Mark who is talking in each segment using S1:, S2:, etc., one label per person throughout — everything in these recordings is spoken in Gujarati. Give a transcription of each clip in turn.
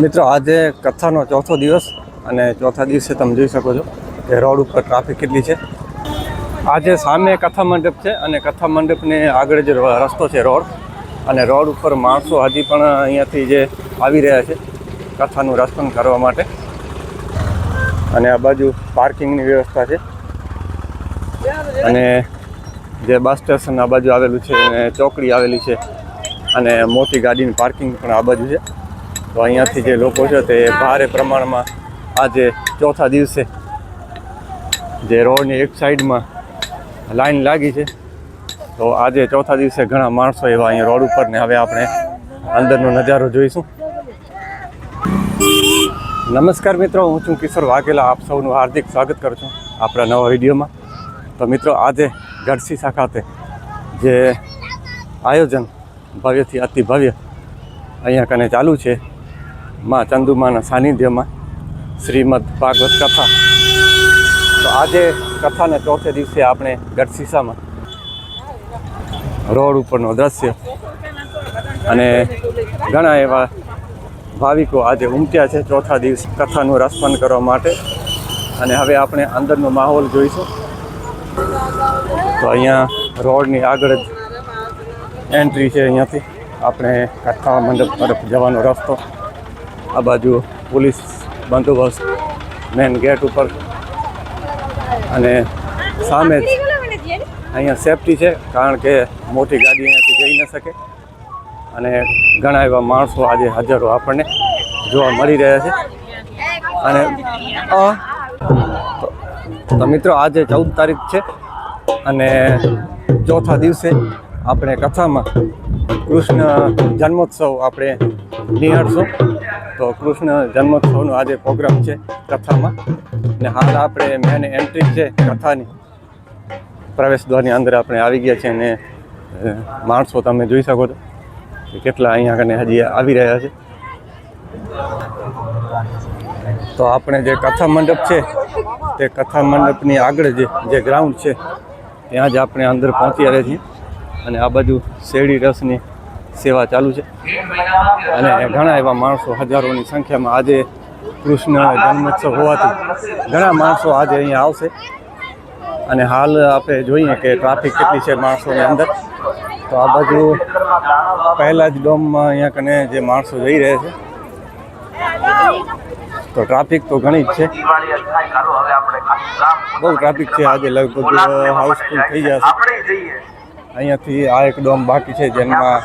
S1: મિત્રો આજે કથાનો ચોથો દિવસ અને ચોથા દિવસે તમે જોઈ શકો છો કે રોડ ઉપર ટ્રાફિક કેટલી છે. આજે સામે કથા મંડપ છે અને કથા મંડપને આગળ જે રસ્તો છે રોડ, અને રોડ ઉપર માણસો હજી પણ અહીંયાથી જે આવી રહ્યા છે કથાનું રસપન કરવા માટે. અને આ બાજુ પાર્કિંગની વ્યવસ્થા છે અને જે બસ સ્ટેશન આ બાજુ આવેલું છે અને ચોકડી આવેલી છે અને મોટી ગાડીની પાર્કિંગ પણ આ બાજુ છે. તો અહીંયાથી જે લોકો છે તે ભારે પ્રમાણમાં આજે ચોથા દિવસે જે રોડની એક સાઈડમાં લાઈન લાગી છે, તો આજે ચોથા દિવસે ઘણા માણસો એવા અહીંયા રોડ ઉપર ને. હવે આપણે અંદરનો નજારો જોઈશું. નમસ્કાર મિત્રો, હું છું કિશોર વાઘેલા. આપ સૌનું હાર્દિક સ્વાગત કરું છું આપણા નવા વિડીયોમાં. તો મિત્રો આજે ગઢશીસા ખાતે જે આયોજન ભવ્યથી અતિ ભવ્ય અહીંયા કને ચાલુ છે, માં ચંદુમાના સાનિધ્યમાં શ્રીમદ ભાગવત કથા. તો આજે કથાના ચોથે દિવસે આપણે ગઢશીસામાં રોડ ઉપરનો દ્રશ્ય અને ઘણા એવા ભાવિકો આજે ઉમટ્યા છે ચોથા દિવસ કથાનું રસપાન કરવા માટે. અને હવે આપણે અંદરનો માહોલ જોઈશું. તો અહીંયા રોડની આગળ જ એન્ટ્રી છે. અહીંયાથી આપણે કથા મંડપ તરફ જવાનો રસ્તો. આ બાજુ પોલીસ બંદોબસ્ત મેન ગેટ ઉપર, અને સામે જ અહીંયા સેફટી છે, કારણ કે મોટી ગાડી અહીંયાથી જઈ ન શકે. અને ઘણા એવા માણસો આજે હજારો આપણને જોવા મળી રહ્યા છે. અને તો મિત્રો આજે 14 તારીખ છે અને ચોથા દિવસે આપણે કથામાં કૃષ્ણ જન્મોત્સવ આપણે નિહાળશું. તો કૃષ્ણ જન્મોત્સવનો આજે પ્રોગ્રામ છે કથામાં. ને હાલ આપણે મેન એન્ટ્રી છે કથાની, પ્રવેશ દ્વારની અંદર આપણે આવી ગયા છે. અને માણસો તમે જોઈ શકો છો કે કેટલા અહીંયા કને હજી આવી રહ્યા છે. તો આપણે જે કથા મંડપ છે તે કથા મંડપની આગળ જે ગ્રાઉન્ડ છે ત્યાં જ આપણે અંદર પહોંચી રહ્યા છીએ. અને આ બાજુ શેરડી રસની સેવા ચાલુ છે. અને ઘણા એવા માણસો, હજારોની સંખ્યામાં આજે કૃષ્ણ જન્મોત્સવ હોવાથી ઘણા માણસો આજે અહીંયા આવશે. અને હાલ આપણે જોઈએ કે ટ્રાફિક કેટલી છે માણસોની અંદર. તો આ બાજુ પહેલાં જ ડોમમાં અહીંયા કને જે માણસો જઈ રહ્યા છે, તો ટ્રાફિક તો ઘણી જ છે, બહુ ટ્રાફિક છે આજે. લગભગ હાઉસફુલ થઈ જશે. અહીંયાથી આ એક ડોમ બાકી છે જેમાં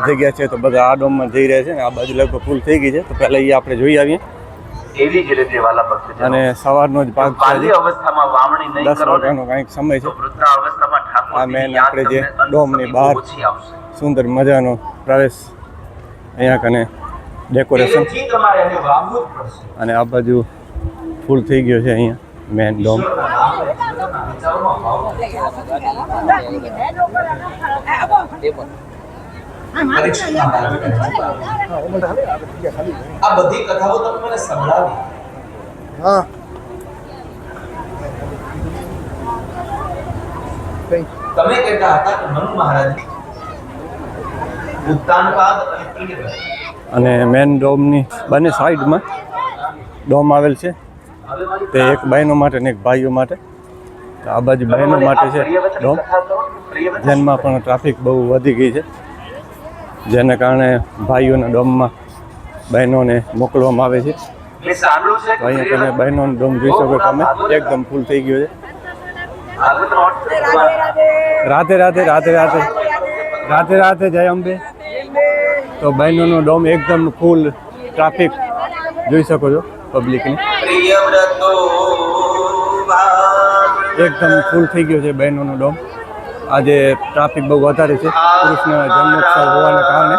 S1: જગ્યા છે, તો બધા આ ડોમમાં જઈ રહ્યા છે. ને આ બાજુ લગભગ ફૂલ થઈ ગઈ છે, તો પહેલાં એ આપણે જોઈ આવીએ. અને સવારનો જ ભાગ છે, 10 વાગ્યાનો કંઈક સમય છે. આ મેન આપણે જે ડોમની બહાર સુંદર મજાનો પ્રવેશ, અહીંયા કને ડેકોરેશન, અને આ બાજુ ફૂલ થઈ ગયો છે અહીંયા મેન ડોમ.
S2: આ બધી કથાઓ તમે મને સંભળાવી.
S1: હા,
S2: તમે કહેતા હતા કે મનુ મહારાજ ઉત્તાનપાદ અને પિંડ,
S1: અને મેન ડોમની બંને સાઈડમાં ડોમ આવેલ છે. તે એક બહેનો માટે ને એક ભાઈઓ માટે. તો આ બાજુ બહેનો માટે છે ડોમ, જેમાં પણ ટ્રાફિક બહુ વધી ગઈ છે, જેના કારણે ભાઈઓના ડોમમાં બહેનોને મોકલવામાં આવે છે. તો અહીંયા તમે બહેનોનો ડોમ જોઈ શકો તમે, એકદમ ફૂલ થઈ ગયો છે. રાધે રાધે રાધે રાધે રાધે રાધે, જય અંબે. તો બહેનોનો ડોમ એકદમ ફૂલ, ટ્રાફિક જોઈ શકો છો પબ્લિકની, એકદમ ફૂલ થઈ ગયો છે બહેનોનો ડોમ. આજે ટ્રાફિક બહુ વધારે છે કૃષ્ણ જન્મોત્સવ હોવાના કારણે.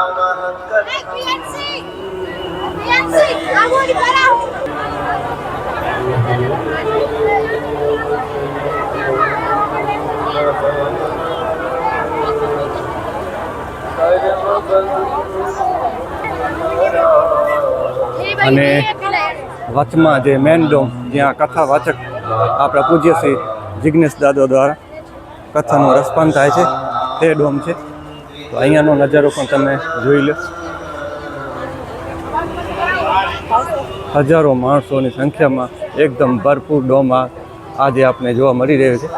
S1: અને વચમાં જે મેન ડોમ, જ્યાં કથા વાચક આપણા પૂજ્ય શ્રી જિગ્નેશ દાદા દ્વારા કથાનું રસપાન થાય છે, તે ડોમ છે. તો અહીંયાનો નજારો પણ તમે જોઈ લો. હજારો માણસોની સંખ્યામાં એકદમ ભરપૂર ડોમ આજે આપણે જોવા મળી રહ્યો છે.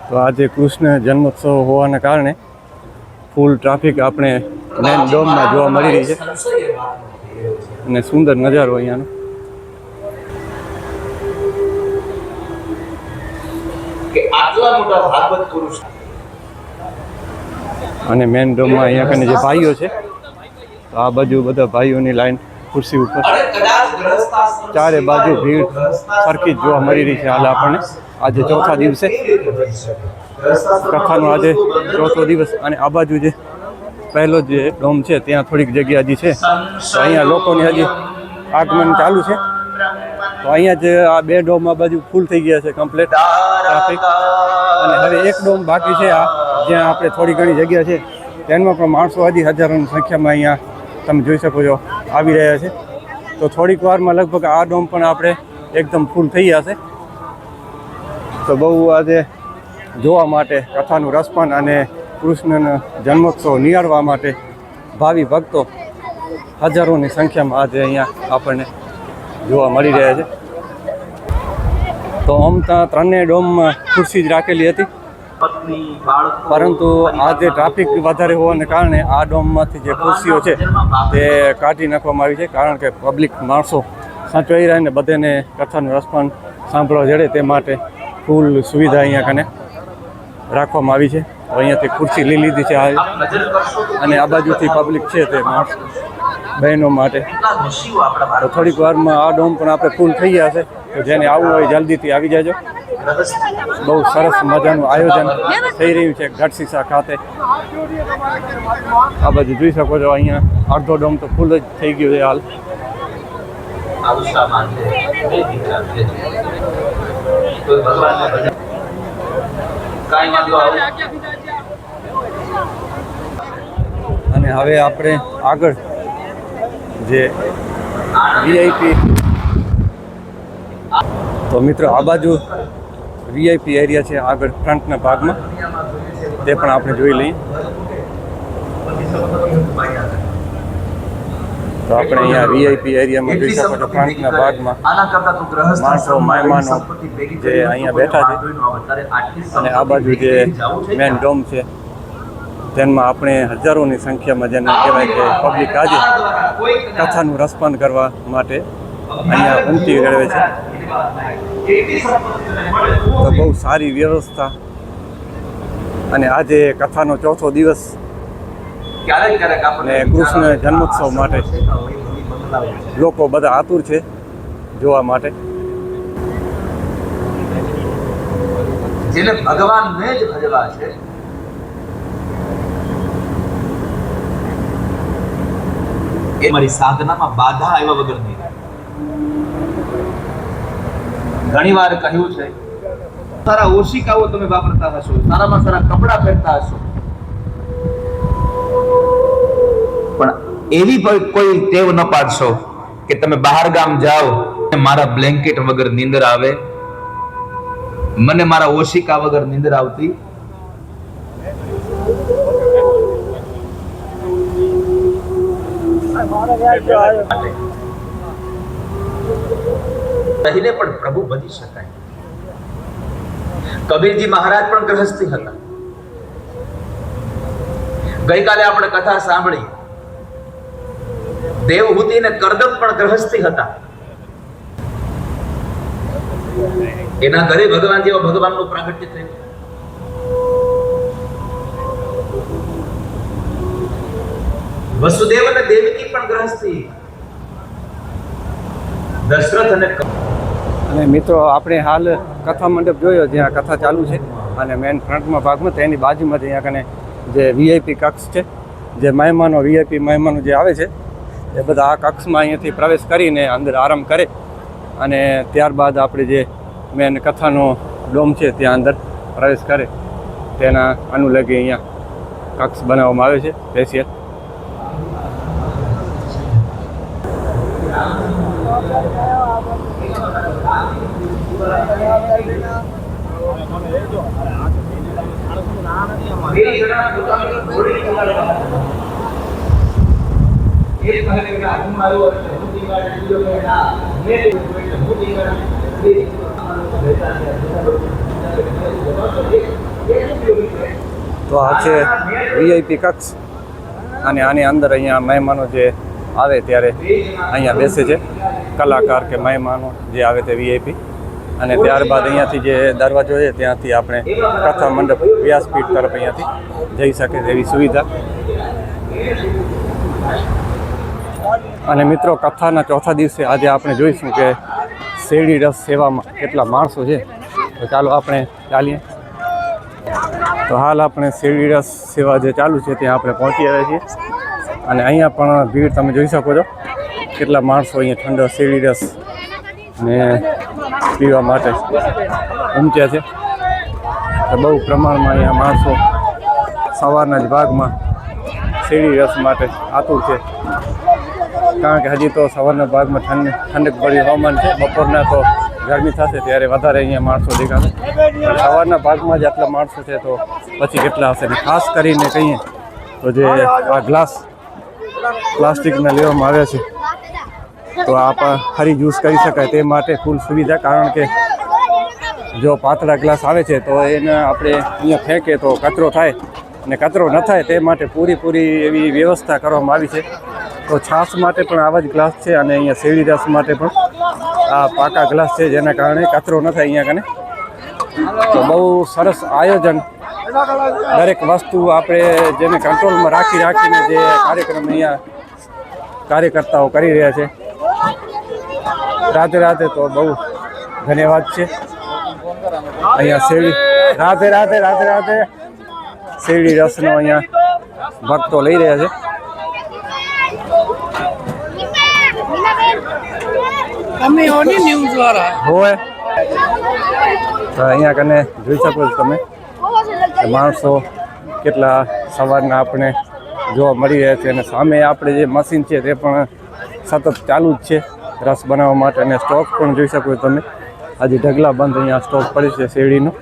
S1: તો આજે કૃષ્ણ જન્મોત્સવ હોવાના કારણે ફૂલ ટ્રાફિક આપણે મેન ડોમમાં જોવા મળી રહી છે અને સુંદર નજારો અહીંયાનો.
S2: કે આટલા મોટા ભાગવત પુરુષ
S1: અને મેન ડોમમાં અહીંયા કને જે ભાઈઓ છે તો આ બાજુ બધા ભાઈઓની લાઈન ખુરશી ઉપર
S2: અને કદાચ ગ્રહસ્થાશ્રમ
S1: ચારે બાજુ ભીડ સરખી જ જોવા મળી રહી છે. હાલ આપણને આજે ચોથા દિવસે કથાનો આજે ચોથો દિવસ અને આ બાજુ જે પહેલો જે ડોમ છે ત્યાં થોડીક જગ્યા હજી છે તો અહીંયા લોકોની હજી આગમન ચાલુ છે. તો અહીંયા જ આ બે ડોમ આ બાજુ ફૂલ થઈ ગયા છે કમ્પ્લીટ ટ્રાફિક અને હવે એક ડોમ બાકી છે આ જ્યાં આપણે થોડી ઘણી જગ્યા છે તેમાં પણ માણસો હજી હજારોની સંખ્યામાં અહીંયા તમે જોઈ શકો છો આવી રહ્યા છે. તો થોડીક વારમાં લગભગ આ ડોમ પણ આપણે એકદમ ફૂલ થઈ જશે. તો બહુ આજે જોવા માટે કથાનું રસપાન અને કૃષ્ણનો જન્મોત્સવ નિહાળવા માટે ભાવિ ભક્તો હજારોની સંખ્યામાં આજે અહીંયા આપણને જોવા મળી રહ્યા છે. તો આમ ત્યાં ત્રણેય ડોમમાં ખુરશી જ રાખેલી હતી પરંતુ આજે ટ્રાફિક વધારે હોવાને કારણે આ ડોમમાંથી જે ખુરશીઓ છે તે કાઢી નાખવામાં આવી છે કારણ કે પબ્લિક માણસો સાચવાઈ રહે ને બધાને કથાનું રસપાન સાંભળવા જડે તે માટે ફૂલ સુવિધા અહીંયા કને રાખવામાં આવી છે. અહીંયાથી ખુરશી લઈ લીધી છે અને આ બાજુથી પબ્લિક છે તે માણસ બહેનો માટે. તો થોડીક વારમાં આ ડોમ પણ આપણે ફૂલ થઈ ગયા છે. તો જેને આવવું હોય જલ્દીથી આવી જાજો. બહુ સરસ મજાનું આયોજન થઈ રહ્યું છે ગઢશીસા ખાતે. આ બાજુ જોઈ શકો છો અહીંયા અડધો ડોમ તો ફૂલ જ થઈ ગયો છે હાલ. અને હવે આપણે આગળ જે વીઆઈપી તો મિત્રો આ બાજુ વીઆઈપી એરિયા છે આગળ ફ્રન્ટના ભાગમાં તે પણ આપણે જોઈ લઈએ. તો આપણે અહીંયા વીઆઈપી એરિયામાં જોઈ શકો છો ફ્રન્ટના ભાગમાં માણસો મહેમાનો જે અહીંયા બેઠા છે અને આ બાજુ જે મેન ડોમ છે તેમાં આપણે હજારોની સંખ્યામાં જેને કહેવાય કે પબ્લિક આજે કથાનું રસપાન કરવા માટે અહીંયા ઉમટી રહે છે. તો બહુ સારી વ્યવસ્થા અને આજે કથાનો ચોથો દિવસ અને કૃષ્ણ જન્મોત્સવ માટે લોકો બધા આતુર છે જોવા માટે.
S2: જેને ભગવાનને જ ભજવા છે એ મારી સાધનામાં બાધા આવ્યા વગર નહીં. ઘણી વાર કહ્યું છે સારા ઓશિકાઓ તમે વાપરતા હશો, સારામાં સારા કપડા પહેરતા હશો, પણ એવી કોઈ ટેવ ન પાડશો કે તમે બહાર ગામ જાઓ મારા બ્લેન્કેટ વગર નીંદર આવે, મને મારા ઓશિકા વગર નીંદર આવતી રહીને પણ પ્રભુ બની શકાય. કબીરજી મહારાજ પણ ગ્રહસ્થી હતા. ગઈકાલે આપણે કથા સાંભળી દેવહૂતિ અને કરદમ પણ ગ્રહસ્થી હતા. એના ઘરે ભગવાન જેવા ભગવાનનું પ્રાગટ્ય થયું. વસુદેવ અને દેવકી પણ ગ્રહસ્થી. દશરથ
S1: અને મિત્રો આપણે હાલ કથા મંડપ જોયો જ્યાં કથા ચાલુ છે અને મેન ફ્રન્ટમાં ભાગમાં તેની બાજુમાં અહીંયા કને જે વીઆઈપી કક્ષ છે, જે મહેમાનો વીઆઈપી મહેમાનો જે આવે છે એ બધા આ કક્ષમાં અહીંયાથી પ્રવેશ કરીને અંદર આરામ કરે અને ત્યારબાદ આપણે જે મેન કથાનો ડોમ છે ત્યાં અંદર પ્રવેશ કરે તેના અનુલગે અહીંયા કક્ષ બનાવવામાં આવે છે સ્પેશિયલ. તો આ છે વીઆઈપી કક્ષ અને આની અંદર અહીંયા મહેમાનો જે આવે ત્યારે અહીંયા બેસે છે, કલાકાર કે મહેમાનો જે આવે તે વીઆઈપી. અને ત્યારબાદ અહીંયાથી જે દરવાજો છે ત્યાંથી આપણે કથા મંડપ વ્યાસપીઠ તરફ અહીંયાથી જઈ શકે તેવી સુવિધા. અને મિત્રો, કથાના ચોથા દિવસે આજે આપણે જોઈશું કે શેરડી રસ સેવામાં કેટલા માણસો છે. તો ચાલો આપણે ચાલીએ. તો હાલ આપણે શેરડી રસ સેવા જે ચાલુ છે ત્યાં આપણે પહોંચી આવ્યા છીએ. અને અહીંયા પણ ભીડ તમે જોઈ શકો છો, કેટલા માણસો અહીંયા ઠંડો શેરડી રસ ને પીવા માટે ઉમટ્યા છે. તો બહુ પ્રમાણમાં અહીંયા માણસો સવારના જ ભાગમાં શેરડી રસ માટે આતુર છે. કારણ કે હજી તો સવારના ભાગમાં ઠંડક ભર્યું હવામાન છે. બપોરના તો ગરમી થશે ત્યારે વધારે અહીંયા માણસો દેખાશે. સવારના ભાગમાં જ આટલા માણસો છે તો પછી કેટલા હશે. ને ખાસ કરીને કહીએ તો જે આ ગ્લાસ પ્લાસ્ટિકના લેવામાં આવ્યા છે તો આ પણ ફરી યુઝ કરી શકાય તે માટે ફૂલ સુવિધા. કારણ કે જો પાતળા ગ્લાસ આવે છે તો એને આપણે અહીંયા ફેંકે તો કચરો થાય, અને કચરો ન થાય તે માટે પૂરી એવી વ્યવસ્થા કરવામાં આવી છે. તો છાશ માટે પણ આવા જ ગ્લાસ છે અને અહીંયા શેરડી રસ માટે પણ આ પાકા ગ્લાસ છે, જેના કારણે કચરો ન થાય અહીંયા કને. તો બહુ સરસ આયોજન. દરેક વસ્તુ આપણે જેને કંટ્રોલમાં રાખીને જે કાર્યક્રમ અહીંયા કાર્યકર્તાઓ કરી રહ્યા છે. રાધે તો બહુ ધન્યવાદ છે. અહીંયા શેરડી રાધે શેરડી રસનો અહીંયા ભક્તો લઈ રહ્યા છે. હોય તો અહીંયા કને જોઈ શકો છો તમે માણસો કેટલા સવારના આપણે જોવા મળી રહ્યા છે. અને સામે આપણે જે મશીન છે તે પણ સતત ચાલુ જ છે રસ બનાવવા માટે. અને સ્ટોક પણ જોઈ શકો છો તમે. હજી ઢગલા બંધ અહીંયા સ્ટોક પડી છે શેરડીનો.